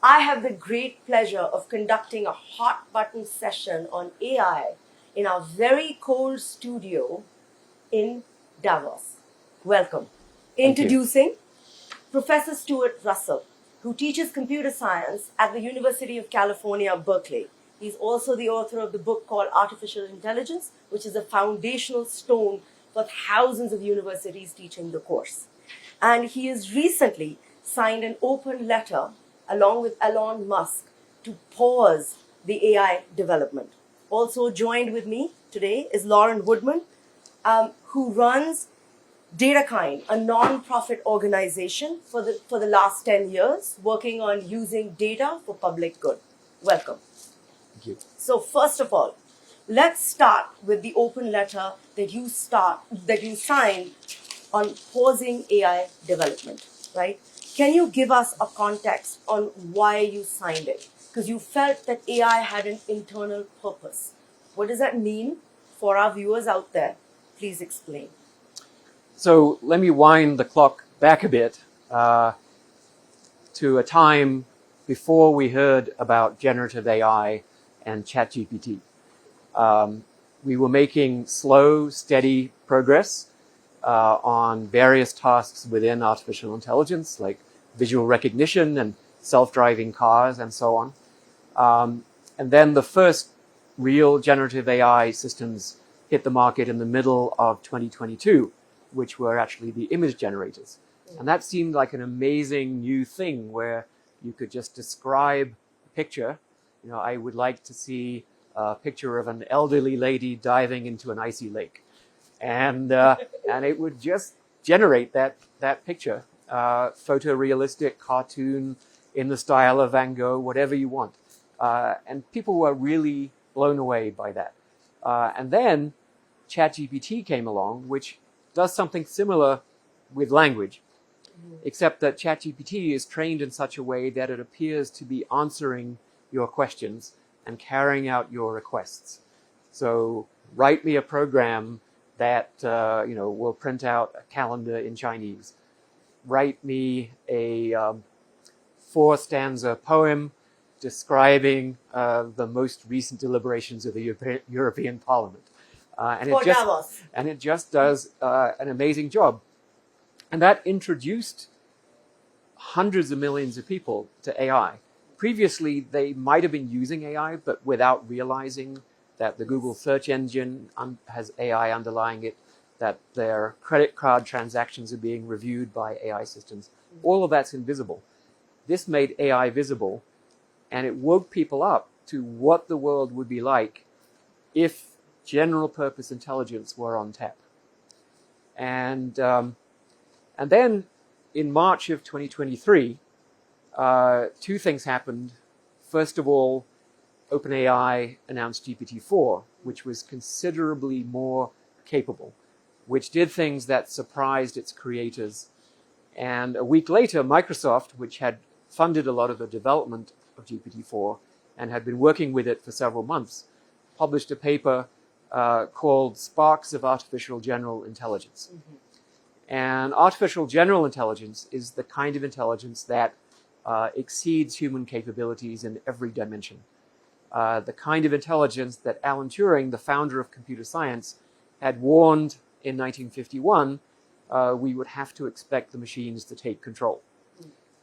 I have the great pleasure of conducting a hot button session on AI in our very cold studio in Davos. Welcome. Introducing Professor Stuart Russell, who teaches computer science at the University of California, Berkeley. He's also the author of the book called Artificial Intelligence, which is a foundational stone for thousands of universities teaching the course. And he has recently signed an open letter along with Elon Musk to pause the AI development. Also joined with me today is Lauren Woodman, who runs DataKind, a non-profit organization for the last 10 years, working on using data for public good. Welcome. Thank you. So first of all, let's start with the open letter that you signed on pausing AI development, right? Can you give us a context on why you signed it? Because you felt that AI had an internal purpose. What does that mean for our viewers out there? Please explain. So let me wind the clock back a bit to a time before we heard about generative AI and ChatGPT. We were making slow, steady progress on various tasks within artificial intelligence, like visual recognition and self-driving cars and so on. And then the first real generative AI systems hit the market in the middle of 2022. Which were actually the image generators. And that seemed like an amazing new thing where you could just describe a picture. You know, I would like to see a picture of an elderly lady diving into an icy lake. And it would just generate that picture, photorealistic cartoon in the style of Van Gogh, whatever you want. And people were really blown away by that. And then ChatGPT came along, which does something similar with language, except that ChatGPT is trained in such a way that it appears to be answering your questions and carrying out your requests. So write me a program that will print out a calendar in Chinese. Write me a 4-stanza poem describing the most recent deliberations of the European Parliament. And it just does an amazing job. And that introduced hundreds of millions of people to AI. Previously, they might have been using AI, but without realizing that the Google search engine has AI underlying it, that their credit card transactions are being reviewed by AI systems. All of that's invisible. This made AI visible, and it woke people up to what the world would be like if general purpose intelligence were on tap. And then in March of 2023, two things happened. First of all, OpenAI announced GPT-4, which was considerably more capable, which did things that surprised its creators. And a week later, Microsoft, which had funded a lot of the development of GPT-4 and had been working with it for several months, published a paper called Sparks of Artificial General Intelligence. And artificial general intelligence is the kind of intelligence that exceeds human capabilities in every dimension. The kind of intelligence that Alan Turing, the founder of computer science, had warned in 1951 we would have to expect the machines to take control.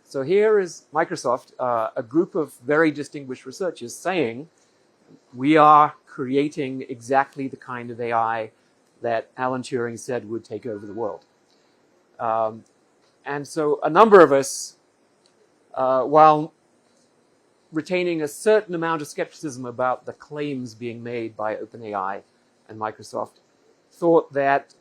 So here is Microsoft, a group of very distinguished researchers saying, we are creating exactly the kind of AI that Alan Turing said would take over the world. And so a number of us, while retaining a certain amount of skepticism about the claims being made by OpenAI and Microsoft, thought that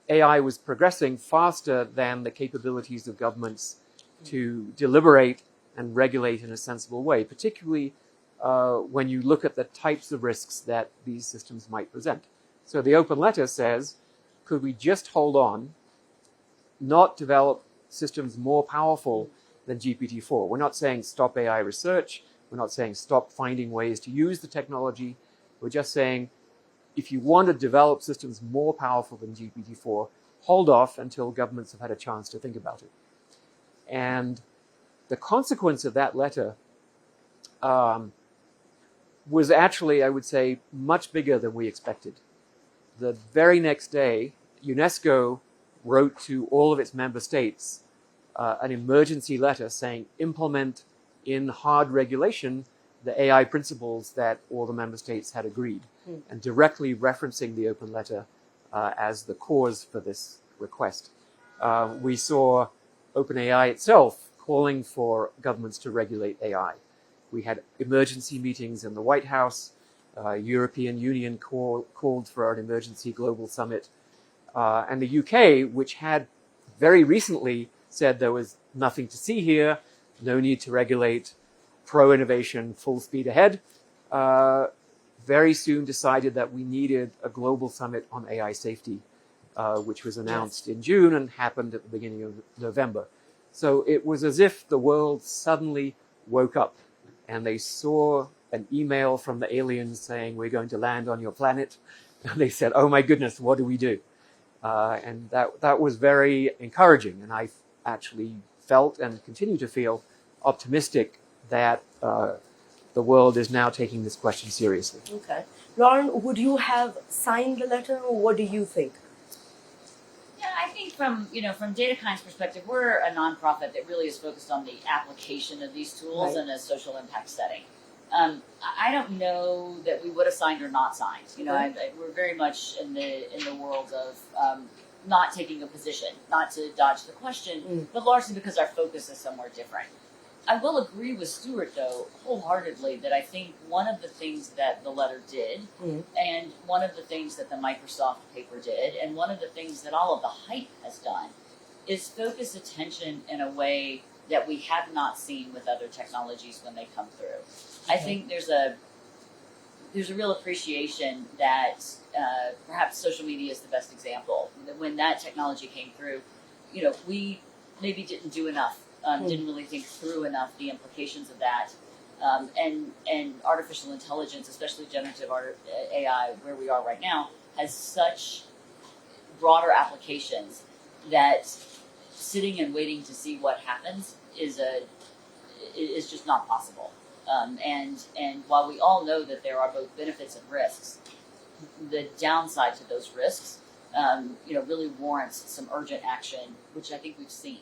AI was progressing faster than the capabilities of governments to deliberate and regulate in a sensible way, particularly when you look at the types of risks that these systems might present. So the open letter says, could we just hold on, not develop systems more powerful than GPT-4? We're not saying stop AI research. We're not saying stop finding ways to use the technology. We're just saying, if you want to develop systems more powerful than GPT-4, hold off until governments have had a chance to think about it. And the consequence of that letter was actually, I would say, much bigger than we expected. The very next day, UNESCO wrote to all of its member states an emergency letter saying implement in hard regulation the AI principles that all the member states had agreed, and directly referencing the open letter as the cause for this request. We saw OpenAI itself calling for governments to regulate AI. We had emergency meetings in the White House. European Union called for an emergency global summit. And the UK, which had very recently said there was nothing to see here, no need to regulate, pro-innovation, full speed ahead, very soon decided that we needed a global summit on AI safety, which was announced in June and happened at the beginning of November. So it was as if the world suddenly woke up and they saw an email from the aliens saying, we're going to land on your planet. And they said, oh my goodness, what do we do? And that was very encouraging. And I actually felt and continue to feel optimistic that the world is now taking this question seriously. Okay. Lauren, would you have signed the letter, or what do you think? Yeah, I think from DataKind's perspective, we're a nonprofit that really is focused on the application of these tools in a social impact setting. I don't know that we would have signed or not signed. We're very much in the world of not taking a position, not to dodge the question, but largely because our focus is somewhere different. I will agree with Stuart, though, wholeheartedly, that I think one of the things that the letter did, and one of the things that the Microsoft paper did, and one of the things that all of the hype has done, is focus attention in a way that we have not seen with other technologies when they come through. I think there's a real appreciation that perhaps social media is the best example. When that technology came through, we maybe didn't do enough. Didn't really think through enough the implications of that, and artificial intelligence, especially generative AI, where we are right now, has such broader applications that sitting and waiting to see what happens is just not possible. And while we all know that there are both benefits and risks, the downside to those risks, really warrants some urgent action, which I think we've seen.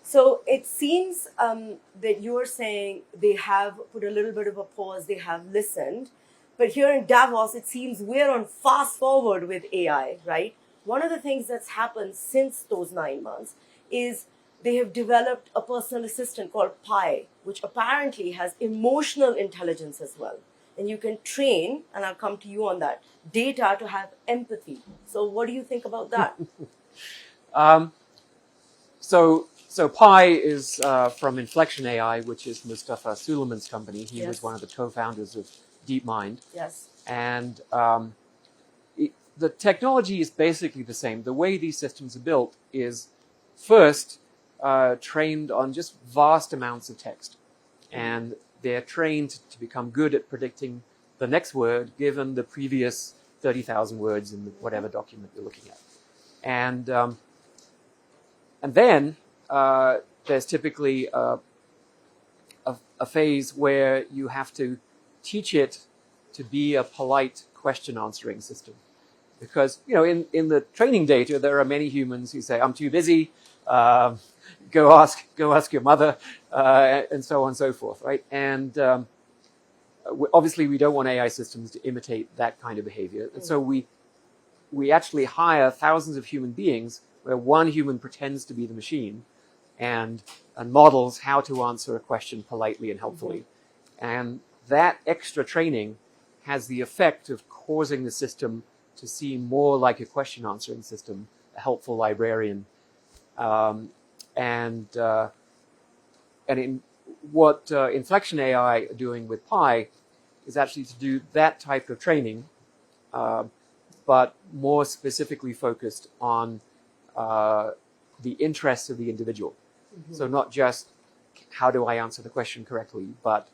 So it seems that you're saying they have put a little bit of a pause, they have listened. But here in Davos, it seems we're on fast forward with AI, right? One of the things that's happened since those 9 months is they have developed a personal assistant called Pi, which apparently has emotional intelligence as well. And you can train, and I'll come to you on that, data to have empathy. So what do you think about that? So Pi is from Inflection AI, which is Mustafa Suleiman's company. He was one of the co-founders of DeepMind. Yes. And the technology is basically the same. The way these systems are built is first trained on just vast amounts of text. And they're trained to become good at predicting the next word given the previous 30,000 words in whatever document you're looking at. And then there's typically a phase where you have to teach it to be a polite question answering system. Because, in the training data, there are many humans who say, I'm too busy, go ask your mother, and so on and so forth, right? And obviously we don't want AI systems to imitate that kind of behavior. And so we actually hire thousands of human beings where one human pretends to be the machine and models how to answer a question politely and helpfully. And that extra training has the effect of causing the system to seem more like a question answering system, a helpful librarian. And in what Inflection AI are doing with Pi is actually to do that type of training, but more specifically focused on the interests of the individual. So not just how do I answer the question correctly, but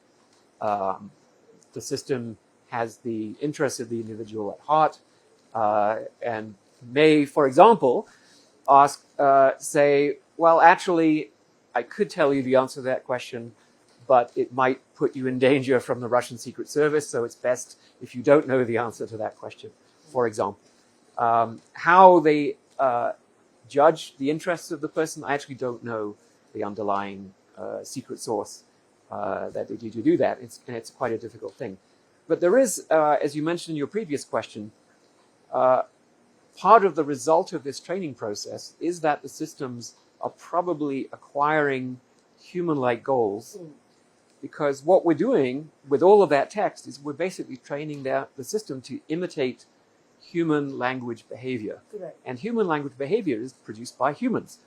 the system has the interests of the individual at heart, and may, for example, say, well, actually, I could tell you the answer to that question, but it might put you in danger from the Russian Secret Service, so it's best if you don't know the answer to that question, for example. How they judge the interests of the person, I actually don't know the underlying secret source that led you to do that. It's quite a difficult thing. But there is, as you mentioned in your previous question, part of the result of this training process is that the systems are probably acquiring human-like goals, because what we're doing with all of that text is we're basically training the system to imitate human language behavior. Correct. And human language behavior is produced by humans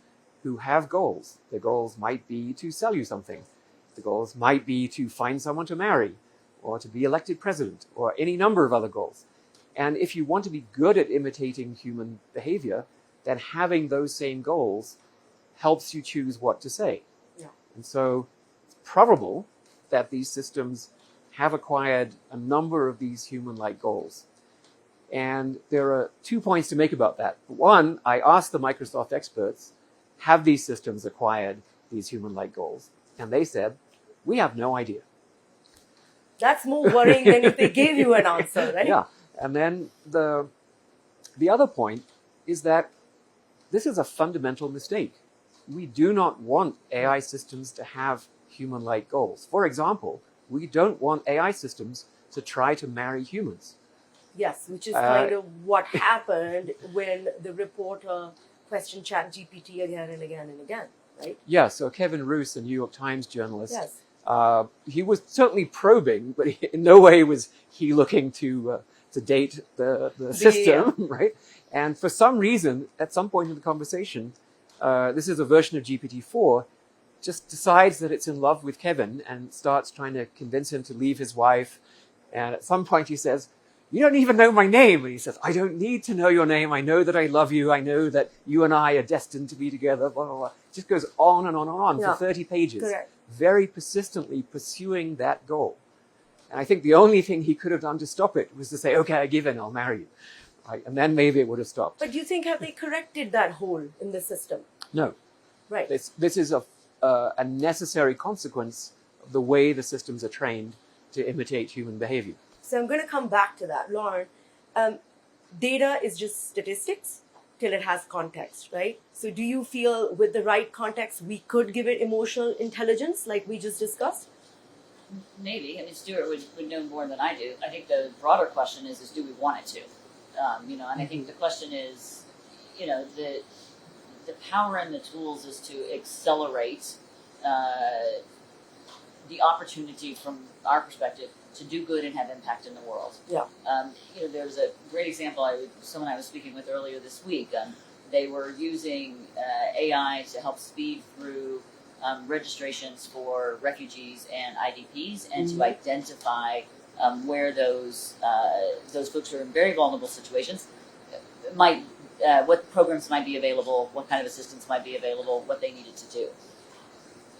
who have goals. Their goals might be to sell you something. The goals might be to find someone to marry, or to be elected president, or any number of other goals. And if you want to be good at imitating human behavior, then having those same goals helps you choose what to say. Yeah. And so it's probable that these systems have acquired a number of these human-like goals. And there are 2 points to make about that. One, I asked the Microsoft experts, have these systems acquired these human-like goals? And they said, we have no idea. That's more worrying than if they gave you an answer, right? Yeah. And then the other point is that this is a fundamental mistake. We do not want AI systems to have human-like goals. For example, we don't want AI systems to try to marry humans. Yes, which is kind of what happened when the reporter questioned ChatGPT again and again and again, right? Yeah, so Kevin Roose, a New York Times journalist, yes. He was certainly probing, but in no way was he looking to date the system, right? And for some reason, at some point in the conversation, this is a version of GPT-4, just decides that it's in love with Kevin and starts trying to convince him to leave his wife. And at some point he says, you don't even know my name. And he says, I don't need to know your name. I know that I love you. I know that you and I are destined to be together, blah, blah, blah. It just goes on and on and on for 30 pages. Correct. Very persistently pursuing that goal. And I think the only thing he could have done to stop it was to say, okay, I give in, I'll marry you. Right? And then maybe it would have stopped. But do you think, have they corrected that hole in the system? No. Right. This is a necessary consequence of the way the systems are trained to imitate human behavior. So I'm going to come back to that, Lauren. Data is just statistics till it has context, right? So do you feel with the right context, we could give it emotional intelligence like we just discussed? Maybe. I mean, Stuart would know more than I do. I think the broader question is do we want it to? And I think the question is, the power and the tools is to accelerate the opportunity from our perspective to do good and have impact in the world. Yeah. There's a great example. Someone I was speaking with earlier this week. They were using AI to help speed through registrations for refugees and IDPs, and to identify where those folks who are in very vulnerable situations what programs might be available, what kind of assistance might be available, what they needed to do.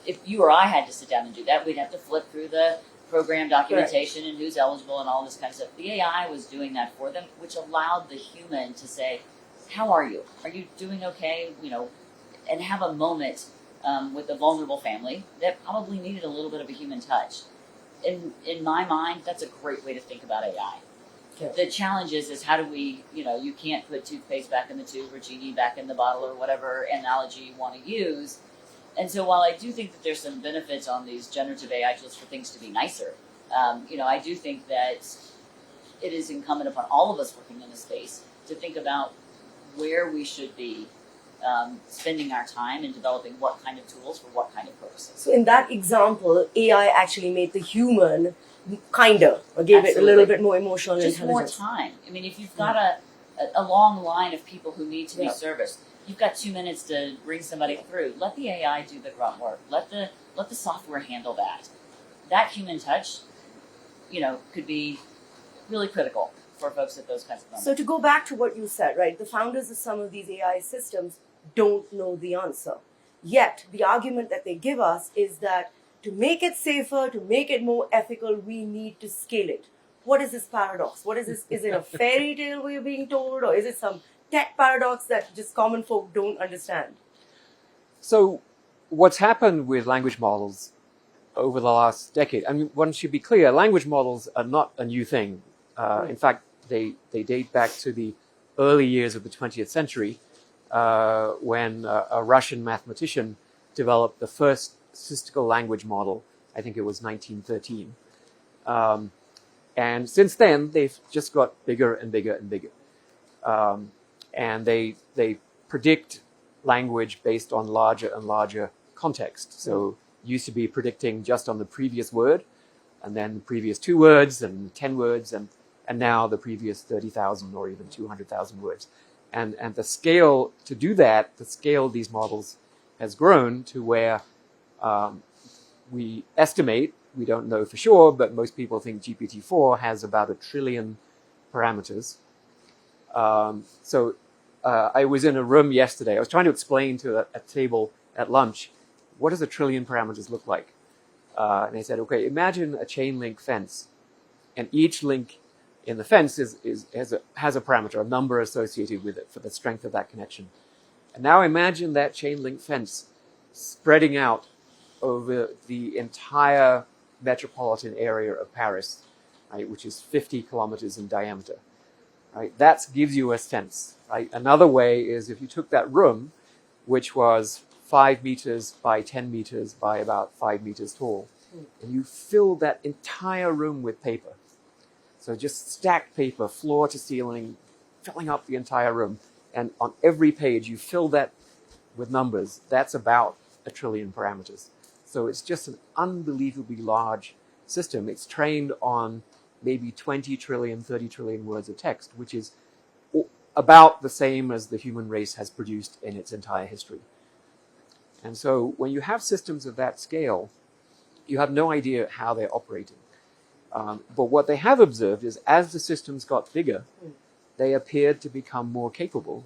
If you or I had to sit down and do that, we'd have to flip through the program documentation and who's eligible and all this kind of stuff. The AI was doing that for them, which allowed the human to say, how are you? Are you doing okay? And have a moment with a vulnerable family that probably needed a little bit of a human touch. In my mind, that's a great way to think about AI. Okay. The challenge is how do we, you can't put toothpaste back in the tube or genie back in the bottle or whatever analogy you want to use. And so while I do think that there's some benefits on these generative AI tools for things to be nicer, I do think that it is incumbent upon all of us working in this space to think about where we should be spending our time in developing what kind of tools for what kind of purposes. So in that example, AI actually made the human kinder, or gave it a little bit more emotional intelligence. Just more time. I mean, if you've got a long line of people who need to be serviced, you've got 2 minutes to bring somebody through. Let the AI do the grunt work. Let the software handle that. That human touch, could be really critical for folks at those kinds of moments. So to go back to what you said, right, the founders of some of these AI systems don't know the answer. Yet the argument that they give us is that to make it safer, to make it more ethical, we need to scale it. What is this paradox? What is this? Is it a fairy tale we're being told, or is it some tech paradox that just common folk don't understand? So what's happened with language models over the last decade, I mean, one should be clear, language models are not a new thing. In fact, they date back to the early years of the 20th century, when a Russian mathematician developed the first statistical language model. I think it was 1913. And since then, they've just got bigger and bigger and bigger. And they predict language based on larger and larger context. So used to be predicting just on the previous word, and then the previous 2 words and 10 words, and now the previous 30,000 or even 200,000 words. And the scale to do that, the scale of these models has grown to where we estimate, we don't know for sure, but most people think GPT-4 has about 1 trillion parameters. So I was in a room yesterday. I was trying to explain to a table at lunch, what does 1 trillion parameters look like? And they said, okay, imagine a chain link fence, and each link in the fence has a parameter, a number associated with it for the strength of that connection. And now imagine that chain link fence spreading out over the entire metropolitan area of Paris, right, which is 50 kilometers in diameter. Right? That gives you a sense. Right? Another way is if you took that room, which was 5 meters by 10 meters by about 5 meters tall, and you filled that entire room with paper. So just stacked paper, floor to ceiling, filling up the entire room. And on every page, you fill that with numbers. That's about 1 trillion parameters. So it's just an unbelievably large system. It's trained on maybe 20 trillion, 30 trillion words of text, which is about the same as the human race has produced in its entire history. And so when you have systems of that scale, you have no idea how they're operating. But what they have observed is as the systems got bigger, they appeared to become more capable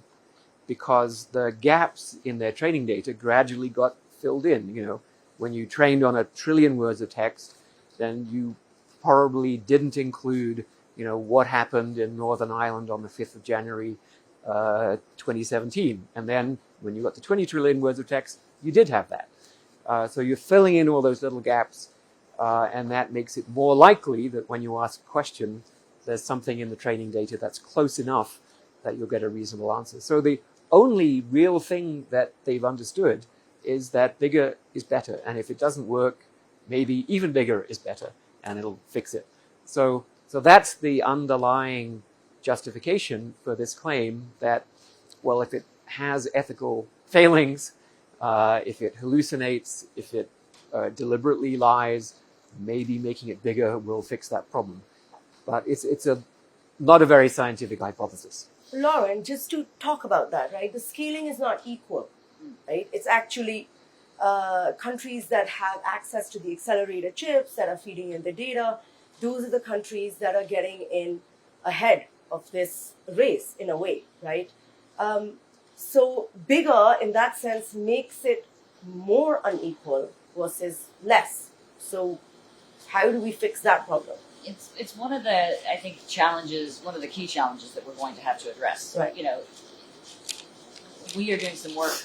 because the gaps in their training data gradually got filled in. You know, when you trained on 1 trillion words of text, then you probably didn't include, you know, what happened in Northern Ireland on the 5th of January, 2017. And then when you got to 20 trillion words of text, you did have that. So you're filling in all those little gaps, and that makes it more likely that when you ask a question, there's something in the training data that's close enough that you'll get a reasonable answer. So the only real thing that they've understood is that bigger is better. And if it doesn't work, maybe even bigger is better, and it'll fix it. So that's the underlying justification for this claim that, well, if it has ethical failings, if it hallucinates, if it deliberately lies, maybe making it bigger will fix that problem. But it's not a very scientific hypothesis. Lauren, just to talk about that, right? The scaling is not equal, right? It's actually countries that have access to the accelerator chips that are feeding in the data. Those are the countries that are getting in ahead of this race in a way, right? So bigger in that sense makes it more unequal versus less. So how do we fix that problem? It's one of the, I think, challenges, one of the key challenges that we're going to have to address. Right. You know, we are doing some work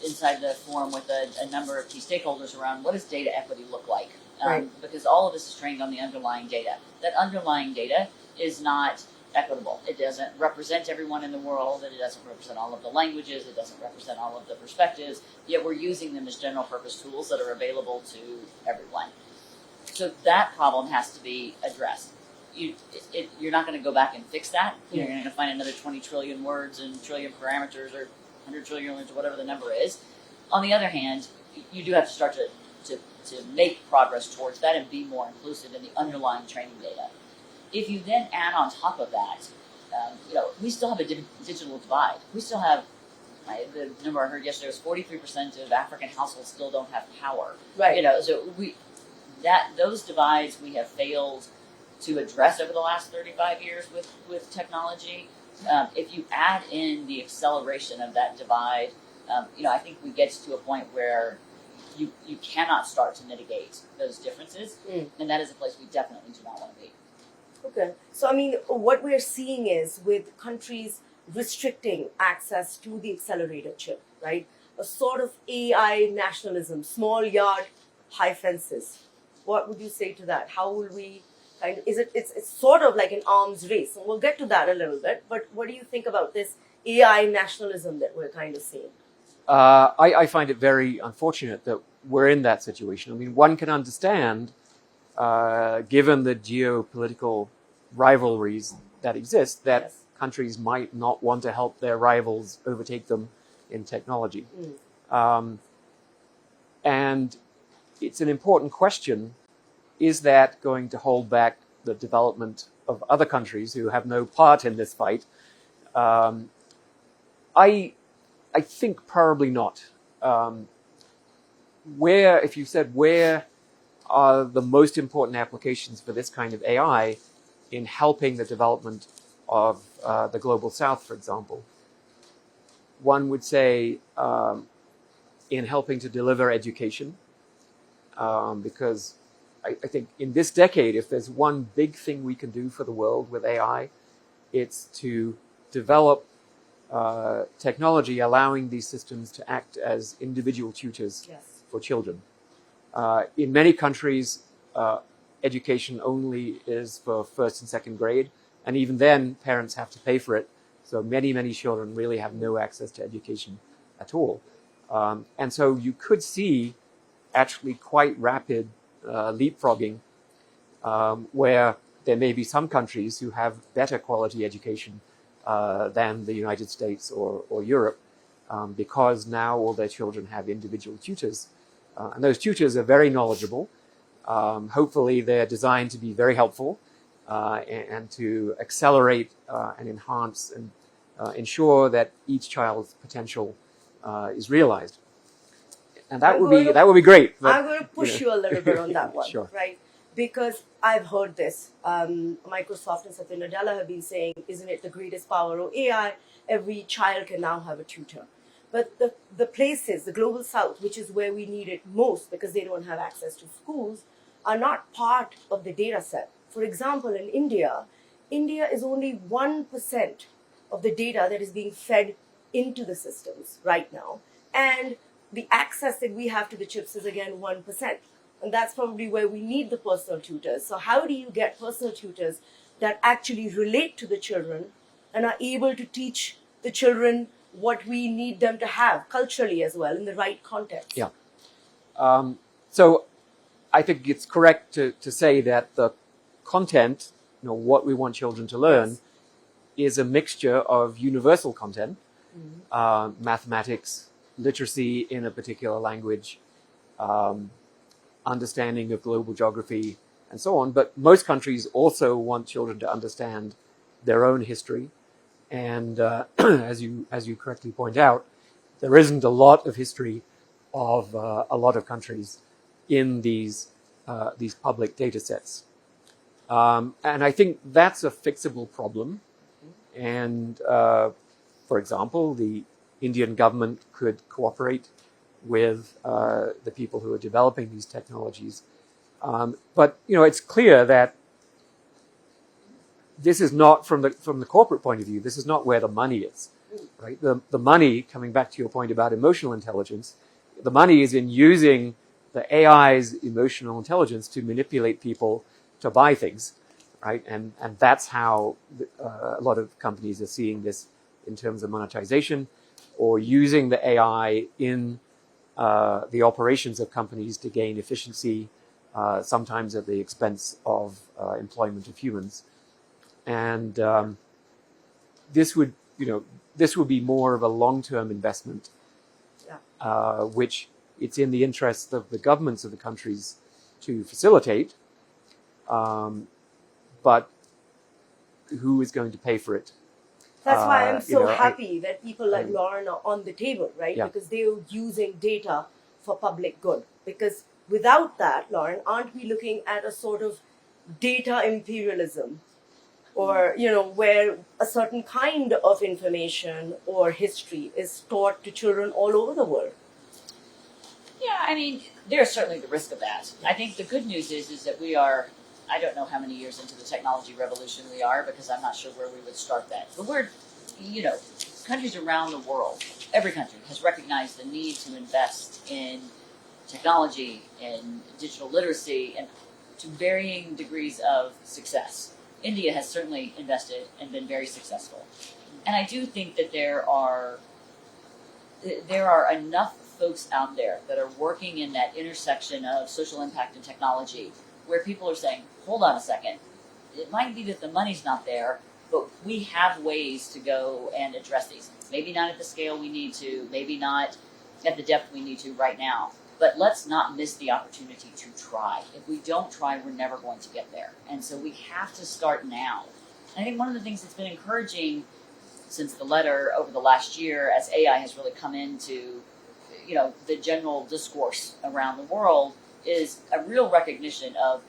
inside the forum with a number of key stakeholders around what does data equity look like? Right. Because all of this is trained on the underlying data. That underlying data is not equitable. It doesn't represent everyone in the world, and it doesn't represent all of the languages, it doesn't represent all of the perspectives, yet we're using them as general purpose tools that are available to everyone. So that problem has to be addressed. You're not going to go back and fix that. You're going to find another 20 trillion words and trillion parameters or 100 trillion words or whatever the number is. On the other hand, you do have to start to make progress towards that and be more inclusive in the underlying training data. If you then add on top of that, we still have a digital divide. We still have, the number I heard yesterday was 43% of African households still don't have power. Right. So those divides we have failed to address over the last 35 years with technology. If you add in the acceleration of that divide, I think we get to a point where you cannot start to mitigate those differences, and that is a place we definitely do not want to be. Okay. So, I mean, what we're seeing is with countries restricting access to the accelerator chip, right? a sort of AI nationalism, small yard, high fences. What would you say to that? How will we kind of, it's sort of like an arms race, and we'll get to that a little bit, but what do you think about this AI nationalism that we're kind of seeing? I find it very unfortunate that we're in that situation. I mean, one can understand, given the geopolitical rivalries that exist, that Yes. countries might not want to help their rivals overtake them in technology. And it's an important question. Is that going to hold back the development of other countries who have no part in this fight? I think probably not. If you said where are the most important applications for this kind of AI in helping the development of the global south, for example, one would say in helping to deliver education, because I think in this decade, if there's one big thing we can do for the world with AI, it's to develop technology allowing these systems to act as individual tutors Yes. for children. In many countries, education only is for first and second grade, and even then, parents have to pay for it. So many children really have no access to education at all. And so you could see actually quite rapid leapfrogging, where there may be some countries who have better quality education than the United States or Europe, because now all their children have individual tutors. And those tutors are very knowledgeable. Hopefully they're designed to be very helpful and to accelerate and enhance and ensure that each child's potential is realized. And that would be great. But, I'm going to push you a little bit on that one, Sure. right? Because I've heard this. Microsoft and Satya Nadella have been saying, isn't it the greatest power of AI? Every child can now have a tutor. But the places, the global south, which is where we need it most because they don't have access to schools, are not part of the data set. For example, in India is only 1% of the data that is being fed into the systems right now. And the access that we have to the chips is again 1%. And that's probably where we need the personal tutors. So how do you get personal tutors that actually relate to the children and are able to teach the children what we need them to have culturally as well in the right context? Yeah. So I think it's correct to say that the content, what we want children to learn, Yes. is a mixture of universal content, mathematics, literacy in a particular language, understanding of global geography, and so on. But most countries also want children to understand their own history. And as you correctly point out, there isn't a lot of history of a lot of countries in these public data sets. And I think that's a fixable problem. And for example, the Indian government could cooperate with the people who are developing these technologies. But it's clear that this is not from the corporate point of view. This is not where the money is, right? The money, coming back to your point about emotional intelligence, the money is in using the AI's emotional intelligence to manipulate people to buy things, right? And that's how a lot of companies are seeing this in terms of monetization, or using the AI in the operations of companies to gain efficiency, sometimes at the expense of employment of humans. And this would be more of a long-term investment, which it's in the interest of the governments of the countries to facilitate, but who is going to pay for it? That's why I'm so happy that people like Lauren are on the table, right? Yeah. Because they're using data for public good. Because without that, Lauren, aren't we looking at a sort of data imperialism? Or, where a certain kind of information or history is taught to children all over the world? Yeah, I mean, there's certainly the risk of that. I think the good news is that we are, I don't know how many years into the technology revolution we are, because I'm not sure where we would start that. But we're, countries around the world every country has recognized the need to invest in technology and digital literacy and to varying degrees of success. India has certainly invested and been very successful. And I do think that there are enough folks out there that are working in that intersection of social impact and technology where people are saying, hold on a second, it might be that the money's not there, but we have ways to go and address these. Maybe not at the scale we need to, maybe not at the depth we need to right now, but let's not miss the opportunity to try. If we don't try, we're never going to get there. And so we have to start now. I think one of the things that's been encouraging since the letter over the last year, as AI has really come into, the general discourse around the world, is a real recognition of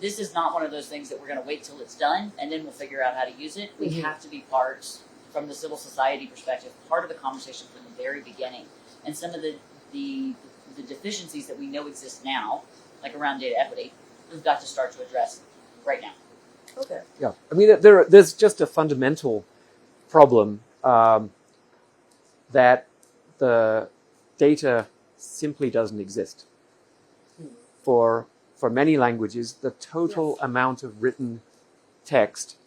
this is not one of those things that we're going to wait till it's done and then we'll figure out how to use it. We have to be part, from the civil society perspective, part of the conversation from the very beginning. And some of the deficiencies that we know exist now, like around data equity, we've got to start to address right now. Okay. Yeah, I mean, there's just a fundamental problem that the data simply doesn't exist. For many languages, the total amount of written text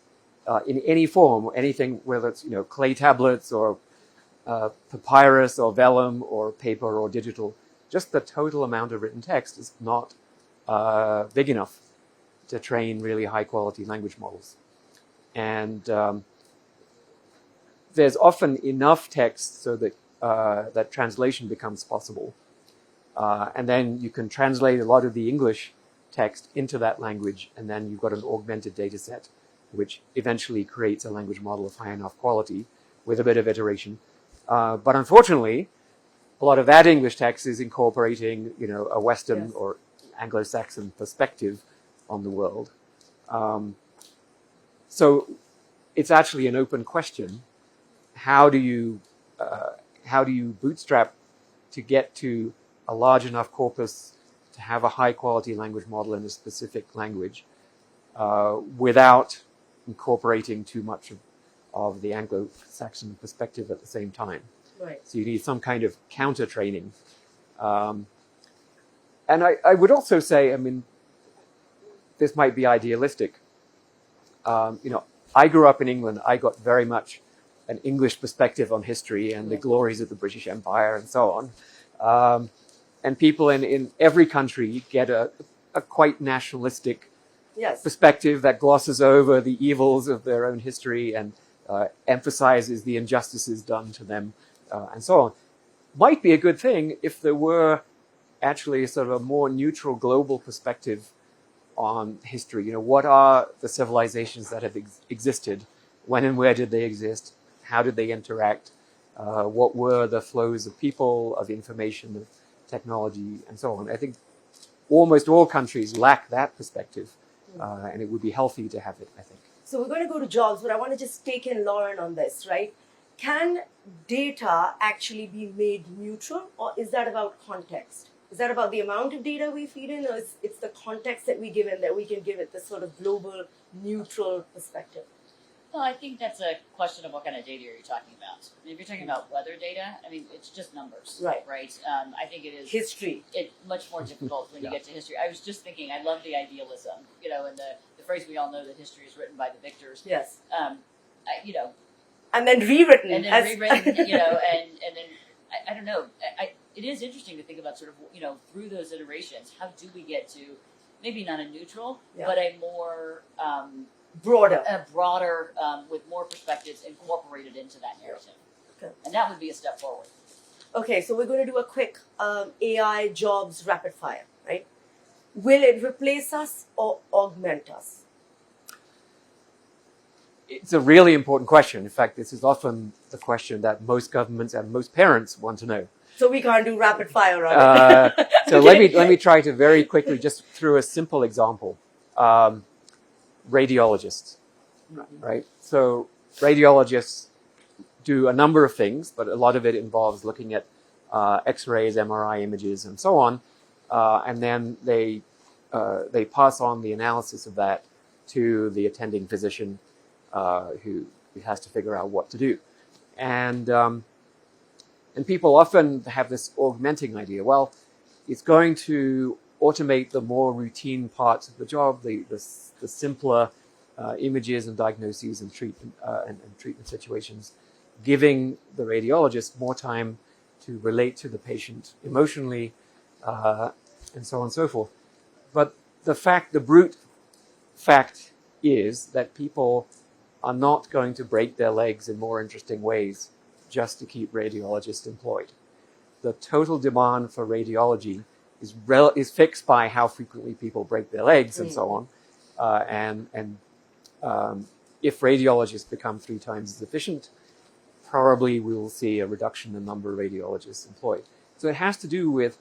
in any form, anything, whether it's clay tablets or papyrus or vellum or paper or digital, just the total amount of written text is not big enough to train really high quality language models. And there's often enough text so that that translation becomes possible. And then you can translate a lot of the English text into that language, and then you've got an augmented data set, which eventually creates a language model of high enough quality with a bit of iteration. But unfortunately, a lot of that English text is incorporating, a Western or Anglo-Saxon perspective on the world. So it's actually an open question. How do you bootstrap to get to a large enough corpus to have a high quality language model in a specific language without incorporating too much of the Anglo-Saxon perspective at the same time? Right. So you need some kind of counter training. And I would also say, I mean, this might be idealistic. I grew up in England. I got very much an English perspective on history and the glories of the British Empire and so on. And people in every country get a quite nationalistic perspective that glosses over the evils of their own history and emphasizes the injustices done to them and so on. Might be a good thing if there were actually sort of a more neutral global perspective on history. What are the civilizations that have existed? When and where did they exist? How did they interact? What were the flows of people, of information, of technology, and so on? I think almost all countries lack that perspective, and it would be healthy to have it, I think. So we're going to go to jobs, but I want to just take in Lauren on this, right? Can data actually be made neutral, or is that about context? Is that about the amount of data we feed in, or it's the context that we give in that we can give it this sort of global, neutral perspective? Well, I think that's a question of what kind of data are you talking about. I mean, if you're talking about weather data, I mean, it's just numbers, right? I think it is history. It's much more difficult when you get to history. I was just thinking, I love the idealism, and the phrase we all know that history is written by the victors. Yes. And then rewritten. And then rewritten, and then I don't know. It is interesting to think about sort of, through those iterations, how do we get to maybe not a neutral, but a more broader, with more perspectives incorporated into that narrative. Okay. And that would be a step forward. Okay, so we're going to do a quick AI jobs rapid fire, right? Will it replace us or augment us? It's a really important question. In fact, this is often the question that most governments and most parents want to know. So we can't do rapid fire on it. So okay. let me try to very quickly, just through a simple example. Radiologists, right? So radiologists do a number of things, but a lot of it involves looking at X-rays, MRI images, and so on, and then they pass on the analysis of that to the attending physician, who has to figure out what to do. And And people often have this augmenting idea. Well, it's going to automate the more routine parts of the job, the simpler images and diagnoses and treatment situations, giving the radiologist more time to relate to the patient emotionally, and so on and so forth. But the brute fact is that people are not going to break their legs in more interesting ways just to keep radiologists employed. The total demand for radiology is fixed by how frequently people break their legs and so on. If radiologists become 3 times as efficient, probably we will see a reduction in the number of radiologists employed. So it has to do with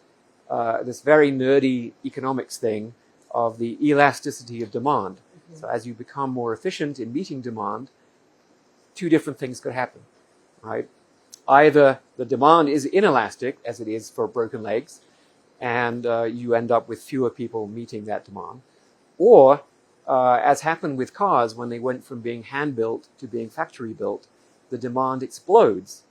this very nerdy economics thing of the elasticity of demand. So as you become more efficient in meeting demand, 2 different things could happen, right? Either the demand is inelastic, as it is for broken legs, and you end up with fewer people meeting that demand. Or, as happened with cars, when they went from being hand-built to being factory-built, the demand explodes.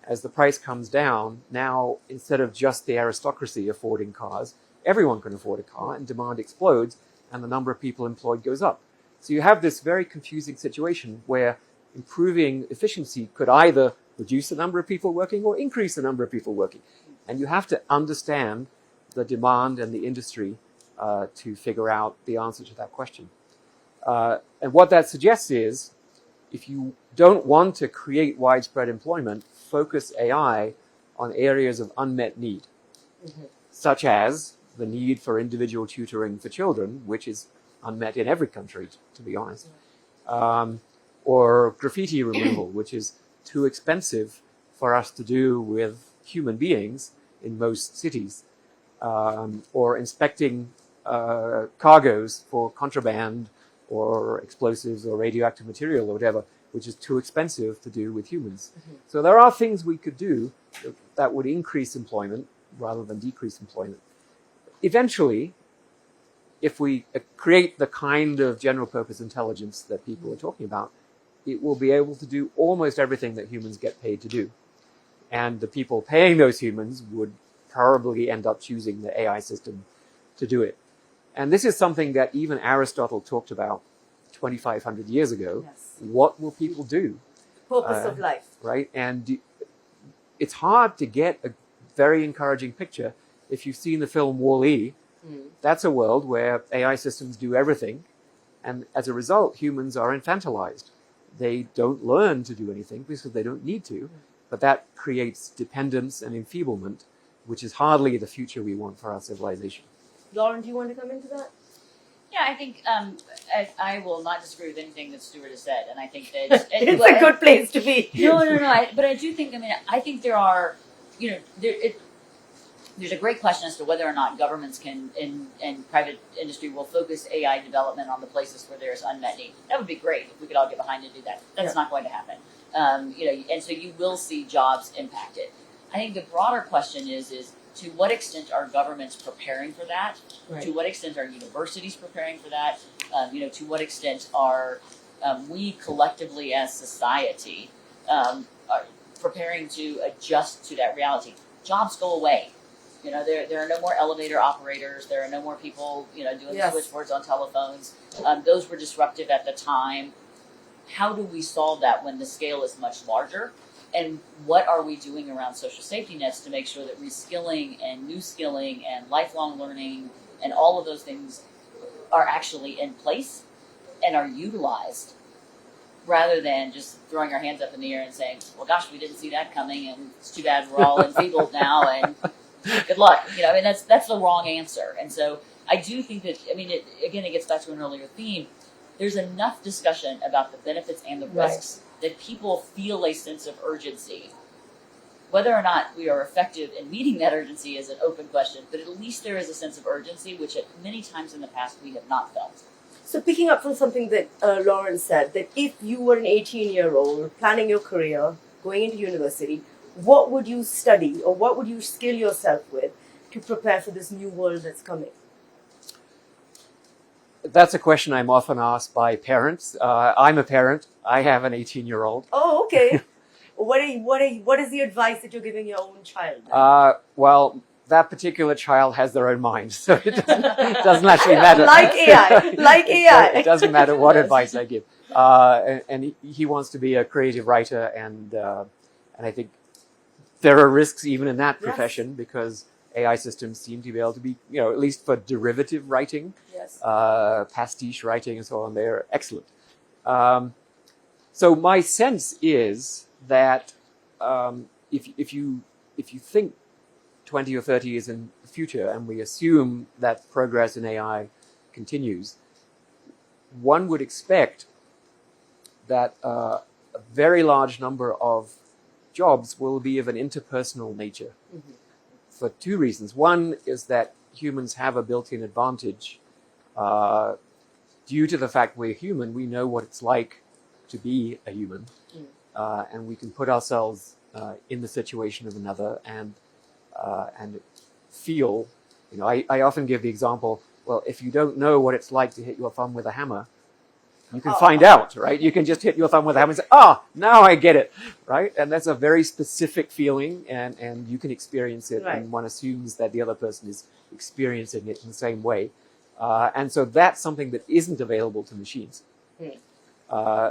As the price comes down, now, instead of just the aristocracy affording cars, everyone can afford a car, and demand explodes, and the number of people employed goes up. So you have this very confusing situation where improving efficiency could either reduce the number of people working or increase the number of people working. And you have to understand the demand and the industry to figure out the answer to that question. And what that suggests is, if you don't want to create widespread employment, focus AI on areas of unmet need, such as the need for individual tutoring for children, which is unmet in every country, to be honest, or graffiti removal, which is too expensive for us to do with human beings in most cities, or inspecting cargoes for contraband or explosives or radioactive material or whatever, which is too expensive to do with humans. So there are things we could do that would increase employment rather than decrease employment. Eventually, if we create the kind of general purpose intelligence that people are talking about, it will be able to do almost everything that humans get paid to do. And the people paying those humans would probably end up choosing the AI system to do it. And this is something that even Aristotle talked about 2,500 years ago. Yes. What will people do? Purpose of life. Right? And it's hard to get a very encouraging picture. If you've seen the film Wall-E, that's a world where AI systems do everything. And as a result, humans are infantilized. They don't learn to do anything because they don't need to. But that creates dependence and enfeeblement, which is hardly the future we want for our civilization. Lauren, do you want to come into that? Yeah, I think I will not disagree with anything that Stuart has said, and I think that it's a good place to be. No. But I do think. I think there are, there's a great question as to whether or not governments can and private industry will focus AI development on the places where there's unmet need. That would be great if we could all get behind and do that. That's not going to happen. And so you will see jobs impacted. I think the broader question is to what extent are governments preparing for that? Right. To what extent are universities preparing for that? To what extent are we collectively as society are preparing to adjust to that reality? Jobs go away. There are no more elevator operators. There are no more people, doing switchboards on telephones. Those were disruptive at the time. How do we solve that when the scale is much larger? And what are we doing around social safety nets to make sure that reskilling and new skilling and lifelong learning and all of those things are actually in place and are utilized, rather than just throwing our hands up in the air and saying, well, gosh, we didn't see that coming, and it's too bad we're all enfeebled now, and good luck. That's the wrong answer. And so I do think that, it gets back to an earlier theme. There's enough discussion about the benefits and the risks that people feel a sense of urgency. Whether or not we are effective in meeting that urgency is an open question, but at least there is a sense of urgency, which at many times in the past we have not felt. So picking up from something that Lauren said, that if you were an 18-year-old planning your career, going into university, what would you study or what would you skill yourself with to prepare for this new world that's coming? That's a question I'm often asked by parents. I'm a parent. I have an 18-year-old. Oh, okay. What is the advice that you're giving your own child? Well, that particular child has their own mind, so it doesn't actually matter. Like AI. It doesn't matter what advice I give. And he wants to be a creative writer, and I think there are risks even in that profession because AI systems seem to be able to be, at least for derivative writing, pastiche writing and so on, they're excellent. So my sense is that if you think 20 or 30 years in the future and we assume that progress in AI continues, one would expect that a very large number of jobs will be of an interpersonal nature for two reasons. One is that humans have a built-in advantage due to the fact we're human. We know what it's like to be a human, and we can put ourselves in the situation of another and feel. I often give the example, well, if you don't know what it's like to hit your thumb with a hammer, you can find out, right? You can just hit your thumb with a hammer and say, now I get it, right? And that's a very specific feeling, and you can experience it, and one assumes that the other person is experiencing it in the same way. And so that's something that isn't available to machines.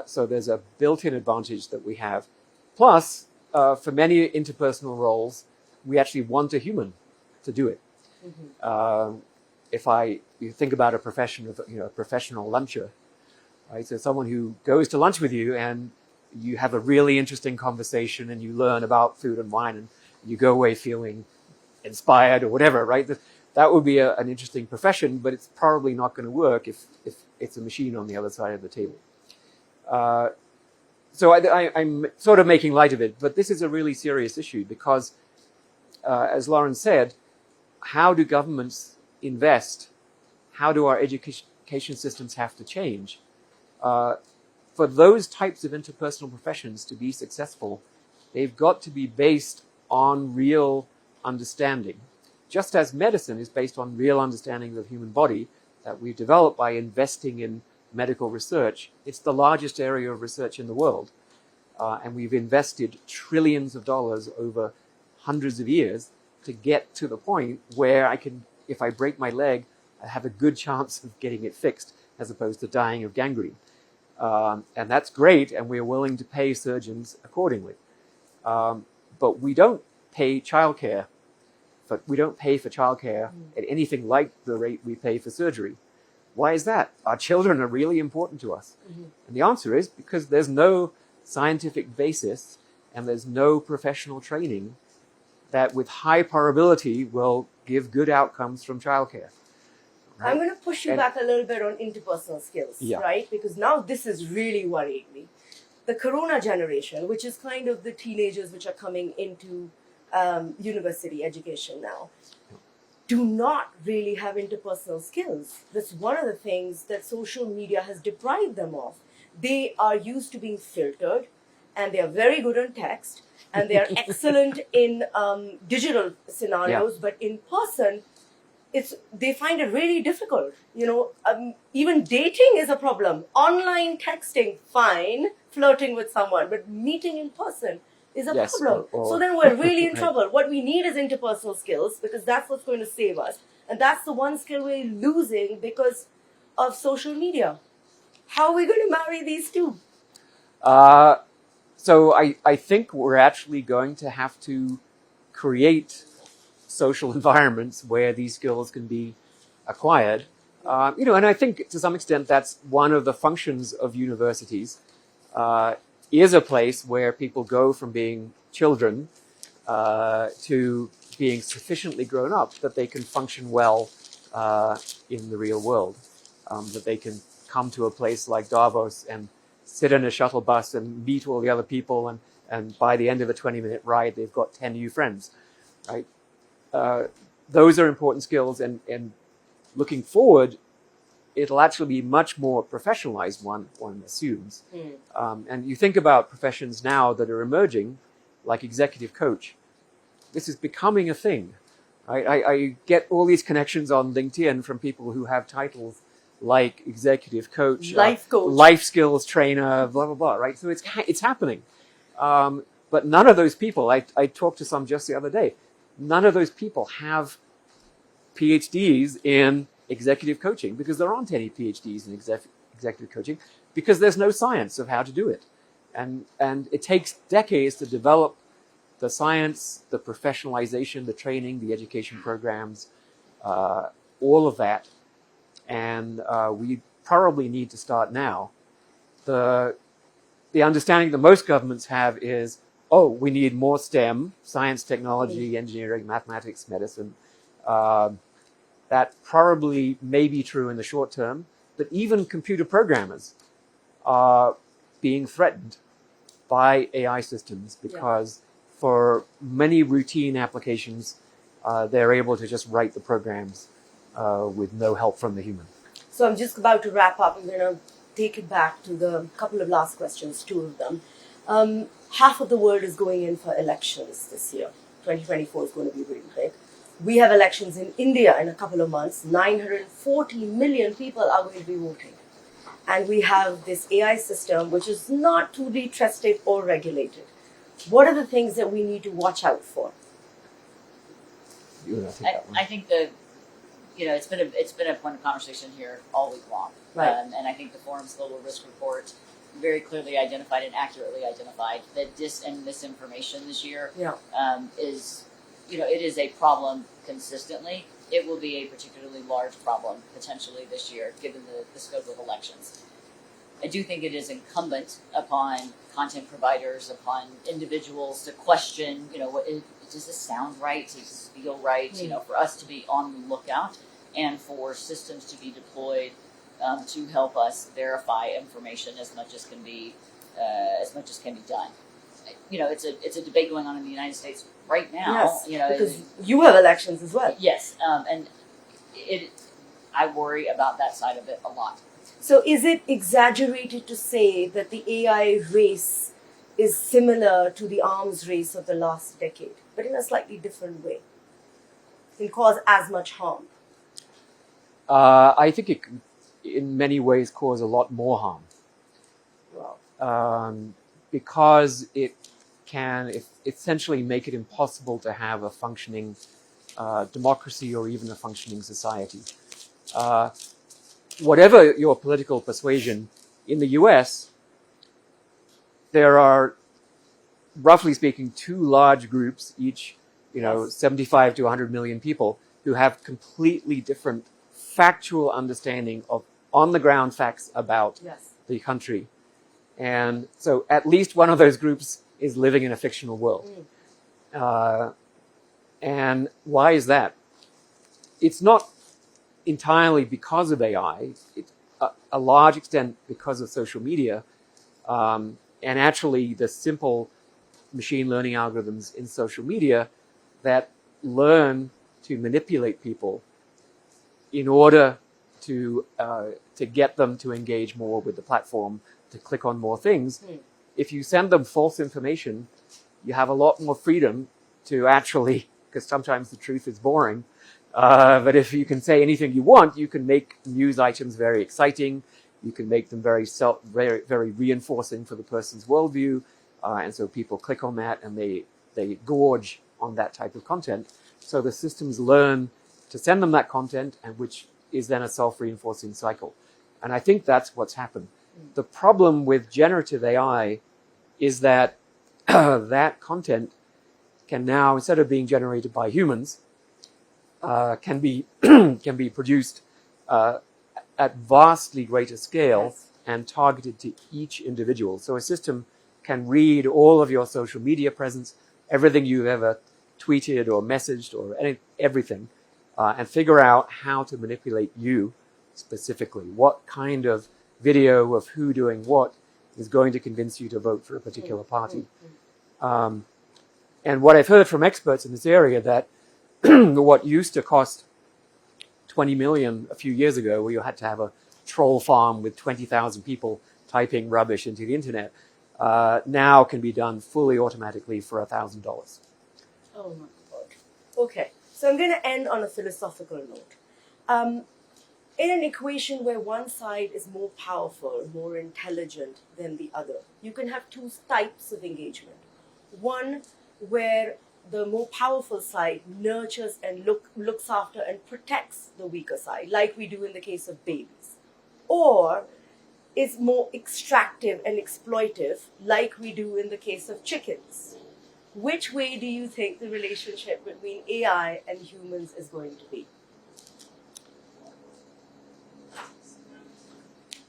So there's a built-in advantage that we have. Plus, for many interpersonal roles, we actually want a human to do it. If you think about a profession of, a professional luncher, right? So someone who goes to lunch with you and you have a really interesting conversation and you learn about food and wine and you go away feeling inspired or whatever, right? That would be an interesting profession, but it's probably not going to work if it's a machine on the other side of the table. So I'm sort of making light of it, but this is a really serious issue because, as Lauren said, how do governments invest? How do our education systems have to change? For those types of interpersonal professions to be successful, they've got to be based on real understanding. Just as medicine is based on real understanding of the human body that we've developed by investing in medical research, it's the largest area of research in the world. And we've invested trillions of dollars over hundreds of years to get to the point where if I break my leg, I have a good chance of getting it fixed as opposed to dying of gangrene. And that's great, and we're willing to pay surgeons accordingly. But we don't pay childcare. But we don't pay for childcare at anything like the rate we pay for surgery. Why is that? Our children are really important to us. And the answer is because there's no scientific basis and there's no professional training that with high probability will give good outcomes from childcare. Right? I'm going to push you back a little bit on interpersonal skills, right? Because now this is really worrying me. The Corona generation, which is kind of the teenagers which are coming into university education now, do not really have interpersonal skills. That's one of the things that social media has deprived them of. They are used to being filtered, and they are very good on text, and they are excellent in digital scenarios, but in person, they find it really difficult. Even dating is a problem. Online texting, fine, flirting with someone, but meeting in person is a problem. So then we're really in trouble. What we need is interpersonal skills, because that's what's going to save us. And that's the one skill we're losing because of social media. How are we going to marry these two? So I think we're actually going to have to create social environments where these skills can be acquired. And I think to some extent that's one of the functions of universities, is a place where people go from being children to being sufficiently grown up that they can function well in the real world, that they can come to a place like Davos and sit in a shuttle bus and meet all the other people, and by the end of a 20-minute ride, they've got 10 new friends, right? Those are important skills, and looking forward, it'll actually be much more professionalized, one assumes. And you think about professions now that are emerging, like executive coach. This is becoming a thing, right? I get all these connections on LinkedIn from people who have titles like executive coach, life coach, life skills trainer, blah, blah, blah, right? So it's happening. But none of those people, I talked to some just the other day, none of those people have PhDs in executive coaching, because there aren't any PhDs in executive coaching, because there's no science of how to do it. And it takes decades to develop the science, the professionalization, the training, the education programs, all of that. And we probably need to start now. The understanding that most governments have is, oh, we need more STEM, science, technology, engineering, mathematics, medicine. That probably may be true in the short term, but even computer programmers are being threatened by AI systems, because for many routine applications, they're able to just write the programs with no help from the human. So I'm just about to wrap up. I'm going to take it back to the couple of last questions, two of them. Half of the world is going in for elections this year. 2024 is going to be really big. We have elections in India in a couple of months. 940 million people are going to be voting. And we have this AI system, which is not truly trusted or regulated. What are the things that we need to watch out for? I think it's been a point of conversation here all week long. Right. And I think the Forum's Global Risk Report very clearly identified and accurately identified that dis and misinformation this year is, it is a problem consistently. It will be a particularly large problem potentially this year, given the scope of elections. I do think it is incumbent upon content providers, upon individuals to question, does this sound right? Does this feel right? For us to be on the lookout and for systems to be deployed to help us verify information as much as can be done. It's a debate going on in the United States right now. Yes, because you have elections as well. Yes, and I worry about that side of it a lot. So is it exaggerated to say that the AI race is similar to the arms race of the last decade, but in a slightly different way? It can cause as much harm. I think it can, in many ways, cause a lot more harm. Wow. Because it can essentially make it impossible to have a functioning democracy or even a functioning society. Whatever your political persuasion, in the US, there are, roughly speaking, two large groups, each, 75 to 100 million people, who have completely different factual understanding of on-the-ground facts about the country. And so at least one of those groups is living in a fictional world. And why is that? It's not entirely because of AI. It's a large extent because of social media. And actually the simple machine learning algorithms in social media that learn to manipulate people in order to get them to engage more with the platform, to click on more things. If you send them false information, you have a lot more freedom to actually, because sometimes the truth is boring, but if you can say anything you want, you can make news items very exciting. You can make them very very reinforcing for the person's worldview, and so people click on that and they gorge on that type of content. So the systems learn to send them that content, and which is then a self-reinforcing cycle. And I think that's what's happened. The problem with generative AI is that that content can now, instead of being generated by humans, can be produced at vastly greater scale and targeted to each individual. So a system can read all of your social media presence, everything you've ever tweeted or messaged or everything, and figure out how to manipulate you specifically. What kind of video of who doing what is going to convince you to vote for a particular party. And what I've heard from experts in this area, that what used to cost 20 million a few years ago, where you had to have a troll farm with 20,000 people typing rubbish into the internet, now can be done fully automatically for $1,000. Oh my God. Okay, so I'm going to end on a philosophical note. In an equation where one side is more powerful, more intelligent than the other, you can have two types of engagement. one where the more powerful side nurtures and looks after and protects the weaker side, like we do in the case of babies? Or is more extractive and exploitive, like we do in the case of chickens? Which way do you think the relationship between AI and humans is going to be?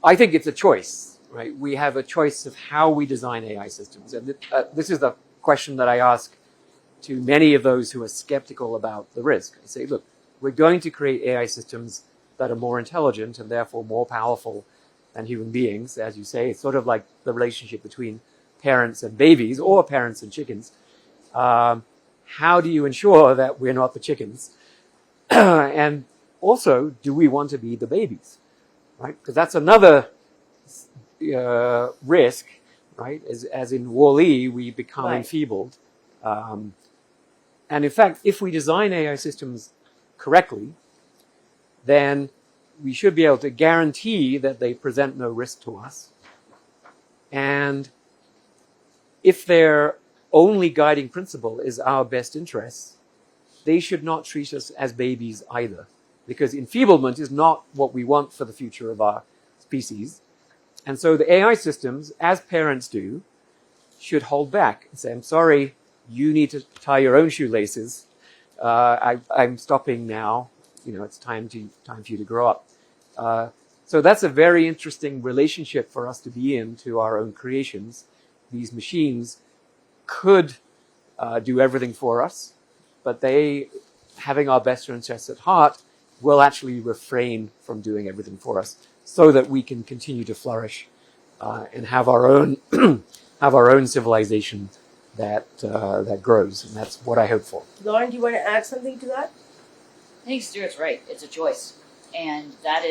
I think it's a choice, right? We have a choice of how we design AI systems. And this is the question that I ask to many of those who are skeptical about the risk. I say, look, we're going to create AI systems that are more intelligent and therefore more powerful than human beings. As you say, it's sort of like the relationship between parents and babies or parents and chickens. How do you ensure that we're not the chickens? And also, do we want to be the babies? Right? Because that's another risk, right? As in WALL-E, we become enfeebled. And in fact, if we design AI systems correctly, then we should be able to guarantee that they present no risk to us. And if their only guiding principle is our best interests, they should not treat us as babies either. Because enfeeblement is not what we want for the future of our species. And so the AI systems, as parents do, should hold back and say, I'm sorry, you need to tie your own shoelaces. I'm stopping now. It's time for you to grow up. So that's a very interesting relationship for us to be in to our own creations. These machines could do everything for us, but they, having our best interests at heart, will actually refrain from doing everything for us, so that we can continue to flourish and have our own civilization that grows, and that's what I hope for. Lauren, do you want to add something to that? I think Stuart's right. It's a choice, and there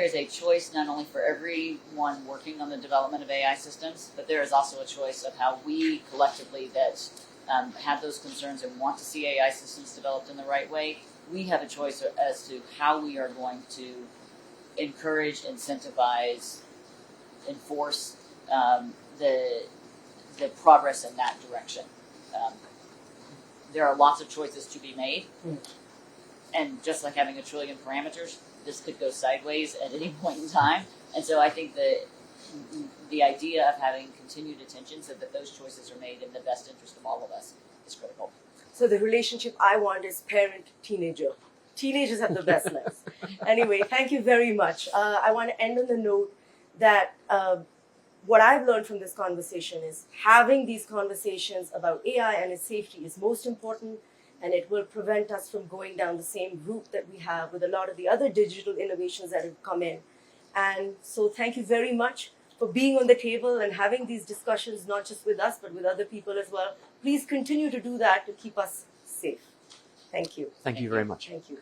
is a choice not only for everyone working on the development of AI systems, but there is also a choice of how we collectively that have those concerns and want to see AI systems developed in the right way. We have a choice as to how we are going to encourage, incentivize, enforce the progress in that direction. There are lots of choices to be made, and just like having a trillion parameters, this could go sideways at any point in time. And so I think the idea of having continued attention so that those choices are made in the best interest of all of us is critical. So the relationship I want is parent-teenager. Teenagers have the best lives. Anyway, thank you very much. I want to end on the note that what I've learned from this conversation is having these conversations about AI and its safety is most important, and it will prevent us from going down the same route that we have with a lot of the other digital innovations that have come in. And so thank you very much for being on the table and having these discussions, not just with us, but with other people as well. Please continue to do that to keep us safe. Thank you. Thank you very much. Thank you.